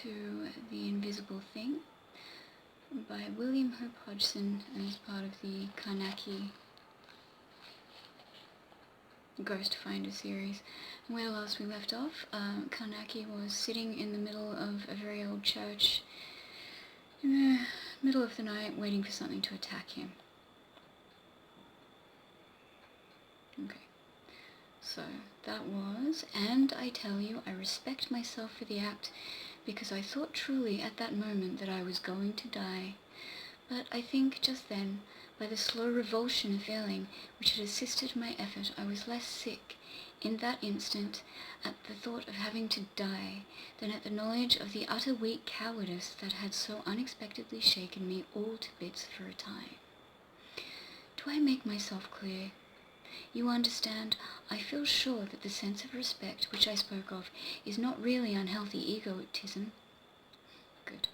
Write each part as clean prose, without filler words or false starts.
to The Invisible Thing by William Hope Hodgson as part of the Carnacki Ghost Finder series. Where last we left off, Carnacki was sitting in the middle of a very old church in the middle of the night waiting for something to attack him. Okay, so that was, and I tell you, I respect myself for the act because I thought truly at that moment that I was going to die. But I think just then, by the slow revulsion feeling which had assisted my effort, I was less sick in that instant at the thought of having to die than at the knowledge of the utter weak cowardice that had so unexpectedly shaken me all to bits for a time. Do I make myself clear? You understand, I feel sure that the sense of respect which I spoke of is not really unhealthy egotism. Good.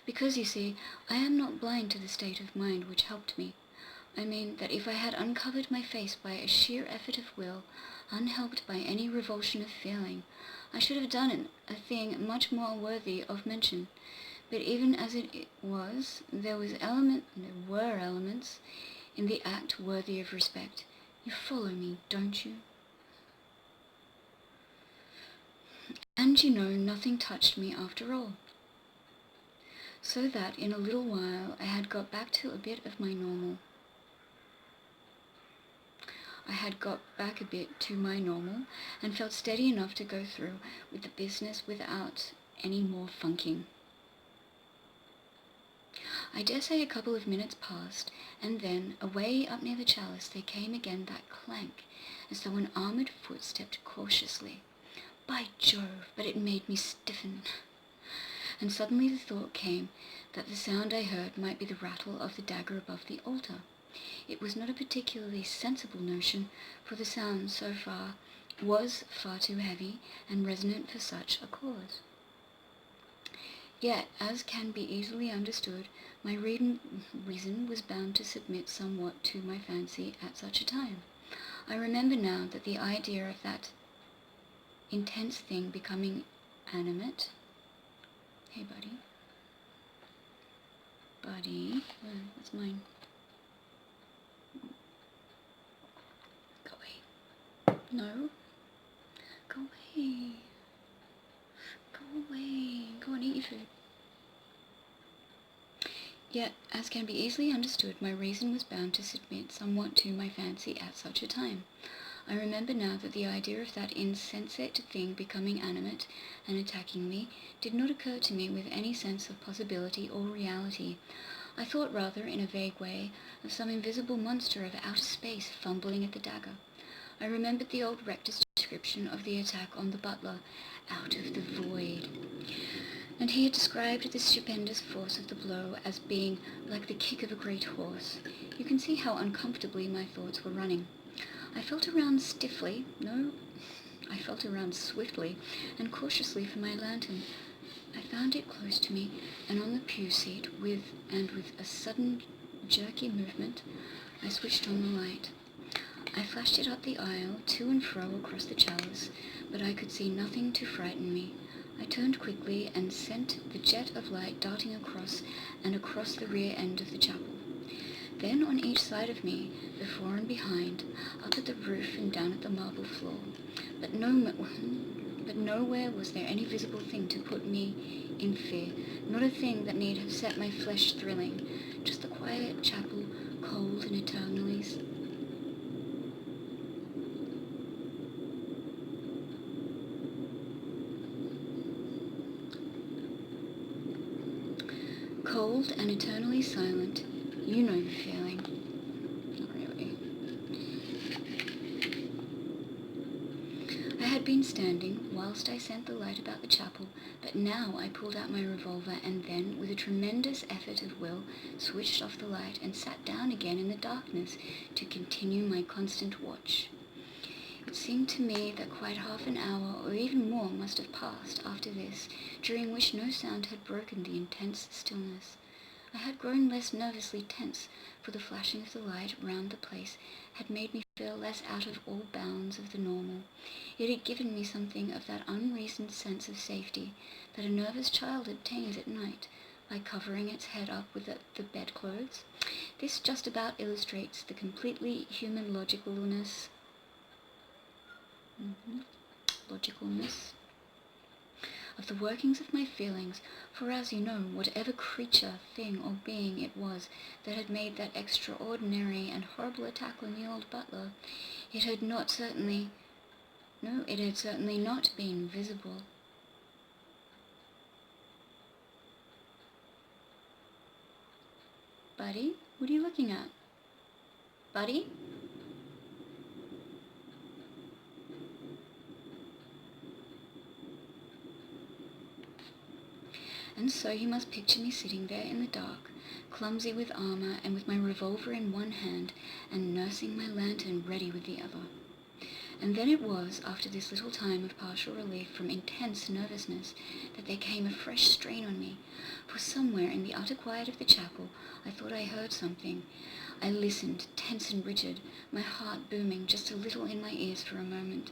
Because, you see, I am not blind to the state of mind which helped me. I mean that if I had uncovered my face by a sheer effort of will, unhelped by any revulsion of feeling, I should have done a thing much more worthy of mention. But even as it was, there were elements in the act worthy of respect. You follow me, don't you? And you know, nothing touched me after all. So that in a little while I had got back to a bit of my normal. I had got back a bit to my normal and felt steady enough to go through with the business without any more funking. I dare say a couple of minutes passed, and then, away up near the chalice, there came again that clank, as though an armoured foot stepped cautiously. By Jove, but it made me stiffen. And suddenly the thought came that the sound I heard might be the rattle of the dagger above the altar. It was not a particularly sensible notion, for the sound so far was far too heavy and resonant for such a cause. Yet, as can be easily understood, my reason was bound to submit somewhat to my fancy at such a time. I remember now that the idea of that intense thing becoming animate... Hey, buddy. Buddy. Oh, that's mine. Go away. No. Go away. Go away. Go and eat your food. Yet, as can be easily understood, my reason was bound to submit somewhat to my fancy at such a time. I remember now that the idea of that insensate thing becoming animate and attacking me did not occur to me with any sense of possibility or reality. I thought rather, in a vague way, of some invisible monster of outer space fumbling at the dagger. I remembered the old rector's description of the attack on the butler, out of the void. And he had described the stupendous force of the blow as being like the kick of a great horse. You can see how uncomfortably my thoughts were running. I felt around swiftly and cautiously for my lantern. I found it close to me and on the pew seat with a sudden jerky movement, I switched on the light. I flashed it up the aisle, to and fro across the chalice, but I could see nothing to frighten me. I turned quickly and sent the jet of light darting across the rear end of the chapel. Then on each side of me, before and behind, up at the roof and down at the marble floor. But nowhere was there any visible thing to put me in fear, not a thing that need have set my flesh thrilling, just the quiet chapel, cold and eternally silent. You know the feeling. Not really. I had been standing whilst I sent the light about the chapel, but now I pulled out my revolver and then, with a tremendous effort of will, switched off the light and sat down again in the darkness to continue my constant watch. It seemed to me that quite half an hour or even more must have passed after this, during which no sound had broken the intense stillness. I had grown less nervously tense, for the flashing of the light round the place had made me feel less out of all bounds of the normal. It had given me something of that unreasoned sense of safety that a nervous child obtains at night by covering its head up with the bedclothes. This just about illustrates the completely human logicalness of the workings of my feelings, for as you know, whatever creature, thing, or being it was that had made that extraordinary and horrible attack on the old butler, it had certainly not been visible. Buddy, what are you looking at? Buddy? And so you must picture me sitting there in the dark, clumsy with armour and with my revolver in one hand and nursing my lantern ready with the other. And then it was, after this little time of partial relief from intense nervousness, that there came a fresh strain on me, for somewhere in the utter quiet of the chapel I thought I heard something. I listened, tense and rigid, my heart booming just a little in my ears for a moment.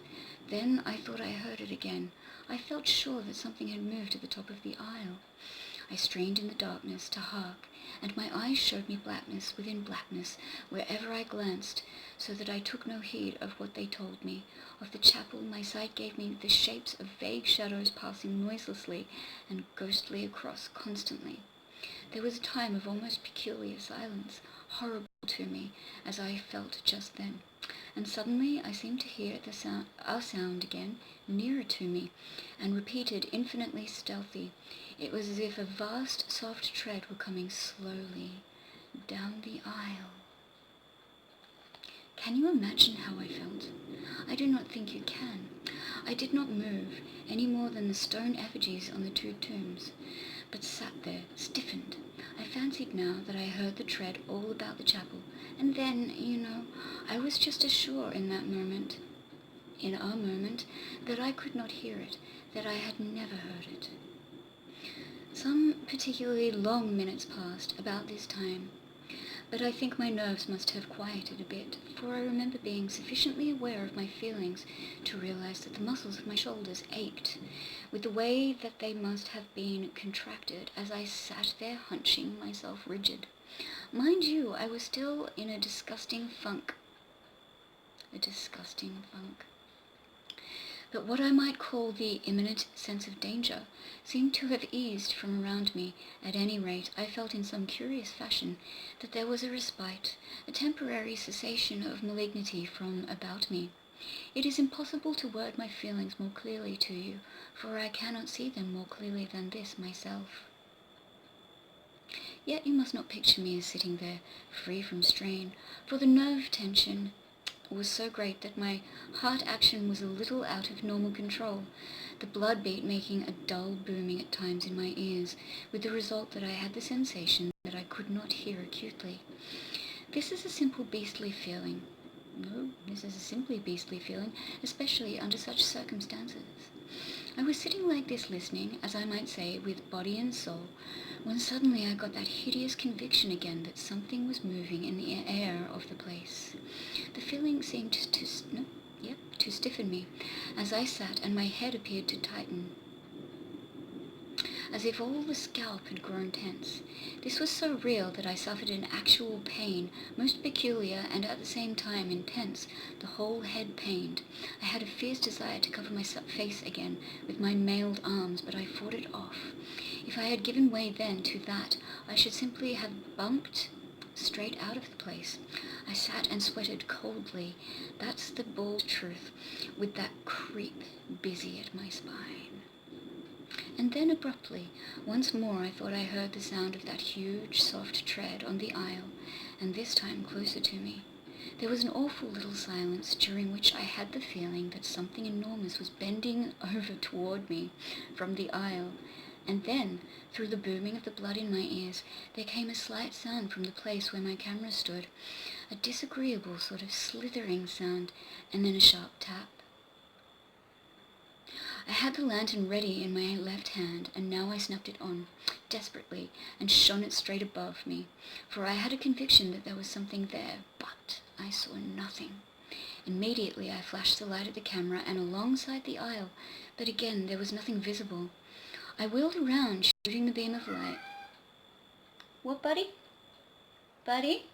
Then I thought I heard it again. I felt sure that something had moved at the top of the aisle. I strained in the darkness to hark, and my eyes showed me blackness within blackness wherever I glanced, so that I took no heed of what they told me. Of the chapel my sight gave me the shapes of vague shadows passing noiselessly and ghostly across constantly. There was a time of almost peculiar silence, horrible to me, as I felt just then. And suddenly I seemed to hear our sound again, nearer to me, and repeated, infinitely stealthy. It was as if a vast, soft tread were coming slowly down the aisle. Can you imagine how I felt? I do not think you can. I did not move, any more than the stone effigies on the 2 tombs, but sat there, stiffened. I fancied now that I heard the tread all about the chapel, and then, I was just as sure in our moment, that I could not hear it, that I had never heard it. Some particularly long minutes passed about this time, but I think my nerves must have quieted a bit, for I remember being sufficiently aware of my feelings to realize that the muscles of my shoulders ached, with the way that they must have been contracted as I sat there hunching myself rigid. Mind you, I was still in a disgusting funk. But what I might call the imminent sense of danger seemed to have eased from around me. At any rate, I felt in some curious fashion that there was a respite, a temporary cessation of malignity from about me. It is impossible to word my feelings more clearly to you, for I cannot see them more clearly than this myself. Yet you must not picture me as sitting there, free from strain, for the nerve tension was so great that my heart action was a little out of normal control, the blood beat making a dull booming at times in my ears, with the result that I had the sensation that I could not hear acutely. This is a simply beastly feeling, especially under such circumstances. I was sitting like this listening, as I might say, with body and soul, when suddenly I got that hideous conviction again that something was moving in the air of the place. The feeling seemed to stiffen me as I sat, and my head appeared to tighten, as if all the scalp had grown tense. This was so real that I suffered an actual pain, most peculiar and at the same time intense. The whole head pained. I had a fierce desire to cover my face again with my mailed arms, but I fought it off. If I had given way then to that, I should simply have bumped straight out of the place. I sat and sweated coldly, that's the bald truth, with that creep busy at my spine. And then abruptly, once more I thought I heard the sound of that huge, soft tread on the aisle, and this time closer to me. There was an awful little silence, during which I had the feeling that something enormous was bending over toward me from the aisle. And then, through the booming of the blood in my ears, there came a slight sound from the place where my camera stood, a disagreeable sort of slithering sound, and then a sharp tap. I had the lantern ready in my left hand, and now I snapped it on, desperately, and shone it straight above me, for I had a conviction that there was something there, but I saw nothing. Immediately I flashed the light at the camera and alongside the aisle, but again there was nothing visible. I wheeled around, shooting the beam of light. What, buddy? Buddy?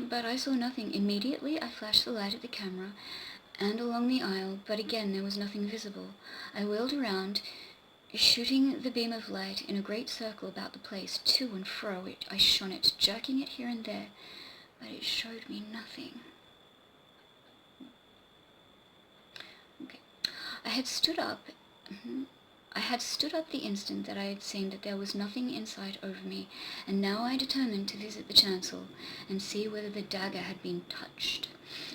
But I saw nothing. Immediately I flashed the light at the camera and along the aisle, but again there was nothing visible. I wheeled around, shooting the beam of light in a great circle about the place. To and fro I shone it, jerking it here and there, but it showed me nothing. Okay. I had stood up the instant that I had seen that there was nothing in sight over me, and now I determined to visit the chancel and see whether the dagger had been touched.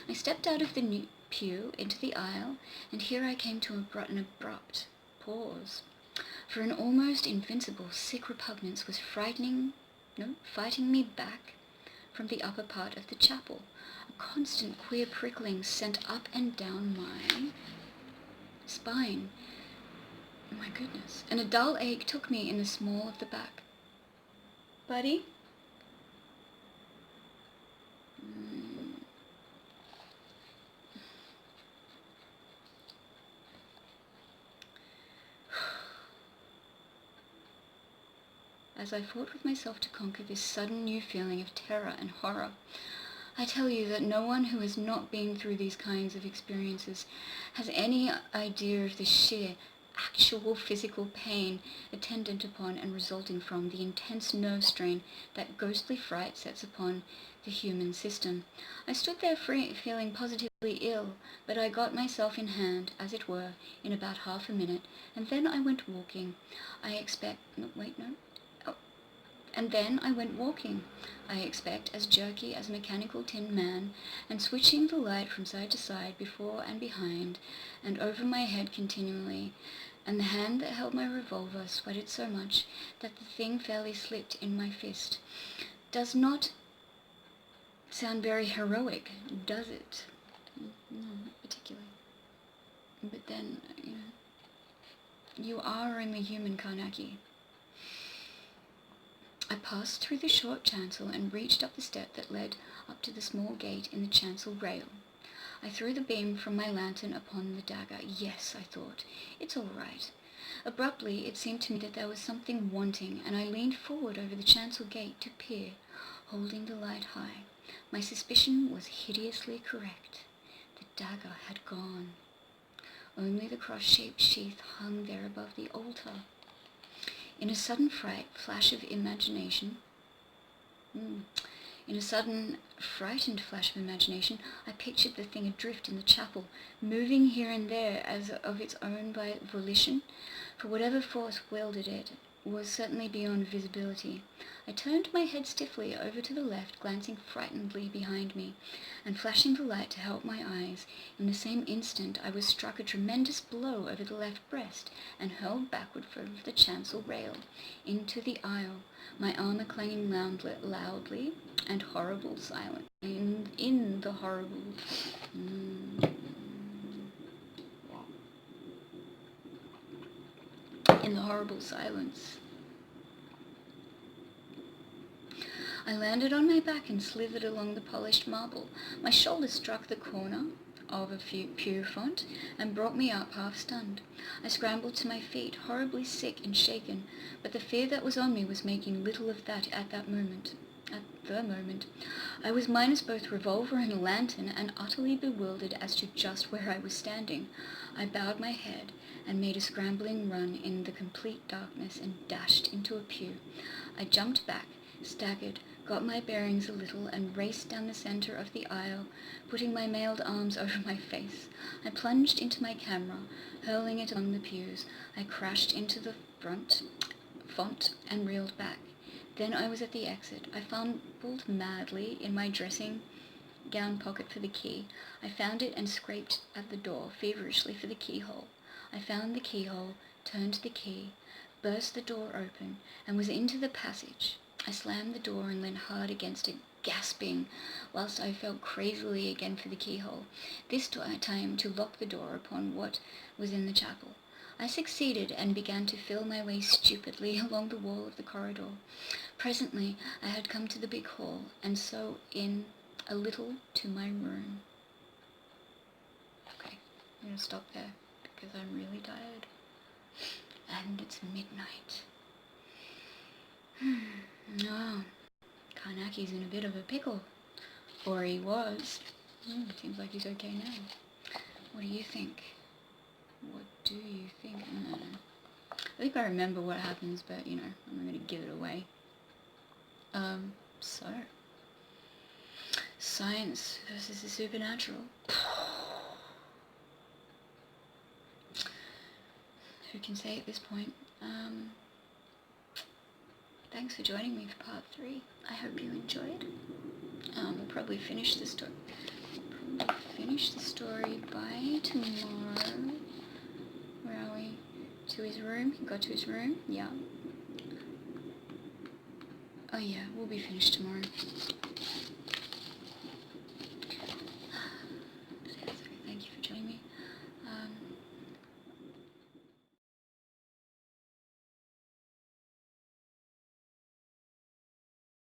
I stepped out of the pew into the aisle, and here I came to an abrupt pause. For an almost invincible, sick repugnance was fighting me back from the upper part of the chapel. A constant queer prickling sent up and down my spine. Oh my goodness. And a dull ache took me in the small of the back. Buddy? As I fought with myself to conquer this sudden new feeling of terror and horror, I tell you that no one who has not been through these kinds of experiences has any idea of the sheer, actual physical pain attendant upon and resulting from the intense nerve strain that ghostly fright sets upon the human system. I stood there feeling positively ill, but I got myself in hand, as it were, in about half a minute, and then I went walking. I expect, as jerky as a mechanical tin man, and switching the light from side to side, before and behind, and over my head continually, and the hand that held my revolver sweated so much that the thing fairly slipped in my fist. Does not sound very heroic, does it? No, not particularly. But then, you are only human, Karnaki. I passed through the short chancel and reached up the step that led up to the small gate in the chancel rail. I threw the beam from my lantern upon the dagger. Yes, I thought, it's all right. Abruptly, it seemed to me that there was something wanting, and I leaned forward over the chancel gate to peer, holding the light high. My suspicion was hideously correct. The dagger had gone. Only the cross-shaped sheath hung there above the altar. In a sudden frightened flash of imagination, I pictured the thing adrift in the chapel, moving here and there as of its own volition, for whatever force wielded it was certainly beyond visibility. I turned my head stiffly over to the left, glancing frightenedly behind me, and flashing the light to help my eyes. In the same instant I was struck a tremendous blow over the left breast, and hurled backward from the chancel rail into the aisle, my armor clanging loudly and horrible silence. In the horrible silence. I landed on my back and slithered along the polished marble. My shoulder struck the corner of a pew front and brought me up half-stunned. I scrambled to my feet, horribly sick and shaken, but the fear that was on me was making little of that at the moment. I was minus both revolver and lantern, and utterly bewildered as to just where I was standing. I bowed my head and made a scrambling run in the complete darkness and dashed into a pew. I jumped back, staggered, got my bearings a little, and raced down the center of the aisle, putting my mailed arms over my face. I plunged into my camera, hurling it among the pews. I crashed into the font and reeled back. Then I was at the exit. I fumbled madly in my dressing gown pocket for the key. I found it and scraped at the door feverishly for the keyhole. I found the keyhole, turned the key, burst the door open, and was into the passage. I slammed the door and leaned hard against it, gasping, whilst I felt crazily again for the keyhole, this time to lock the door upon what was in the chapel. I succeeded and began to feel my way stupidly along the wall of the corridor. Presently, I had come to the big hall, and so in a little to my room. Okay, I'm going to stop there because I'm really tired. And it's midnight. Oh, Karnaki's in a bit of a pickle. Or he was. Seems like he's okay now. What do you think? What do you think? I think I remember what happens, but, I'm not going to give it away. So. Science versus the supernatural. Who can say at this point? Thanks for joining me for part 3. I hope you enjoyed. We'll probably finish the story. By tomorrow. Where are we? To his room. He got to his room. Yeah. Oh yeah, we'll be finished tomorrow.